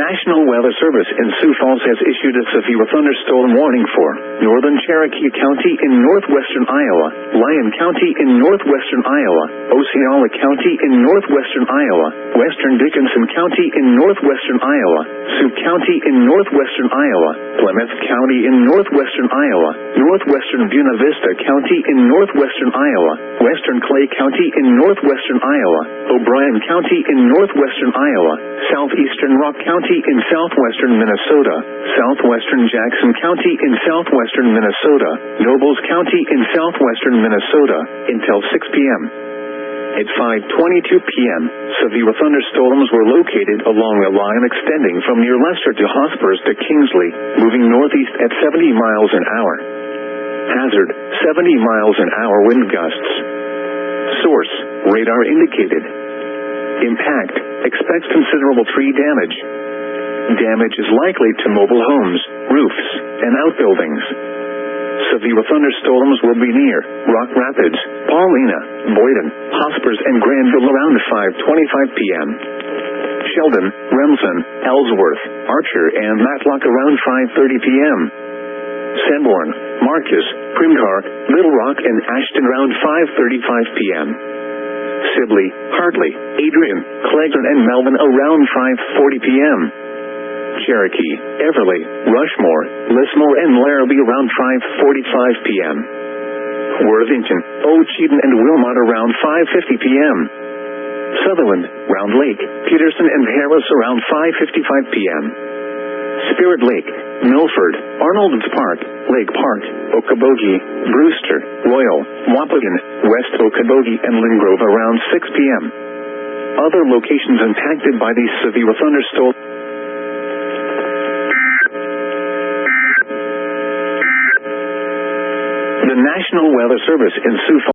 National Weather Service in Sioux Falls has issued a severe thunderstorm warning for northern Cherokee County in northwestern Iowa, Lyon County in northwestern Iowa, Osceola County in northwestern Iowa, western Dickinson County in northwestern Iowa, Sioux County in northwestern Iowa, Plymouth County in northwestern Iowa, northwestern Buena Vista County in northwestern Iowa, western Clay County in northwestern Iowa, O'Brien County in northwestern Iowa, southeastern Rock County in southwestern Minnesota, southwestern Jackson County in southwestern Minnesota, Nobles County in southwestern Minnesota, until 6 p.m. At 5:22 p.m., severe thunderstorms were located along a line extending from near Leicester to Hospers to Kingsley, moving northeast at 70 miles an hour. Hazard, 70 miles an hour wind gusts. Source, radar indicated. Impact, expects considerable tree damage. Damage is likely to mobile homes, roofs, and outbuildings. Severe thunderstorms will be near Rock Rapids, Paulina, Boyden, Hospers, and Granville around 5:25 p.m. Sheldon, Remsen, Ellsworth, Archer, and Matlock around 5:30 p.m. Sanborn, Marcus, Primgar, Little Rock, and Ashton around 5:35 p.m. Sibley, Hartley, Adrian, Clegg, and Melvin around 5:40 p.m. Cherokee, Everly, Rushmore, Lismore, and Larrabee around 5:45 p.m. Worthington, Ocheyedan, and Wilmot around 5:50 p.m. Sutherland, Round Lake, Peterson, and Harris around 5:55 p.m. Spirit Lake, Milford, Arnold's Park, Lake Park, Okoboji, Brewster, Royal, Wapagan, West Okoboji, and Lingrove around 6 p.m. Other locations impacted by these severe thunderstorms. The National Weather Service in Sioux Falls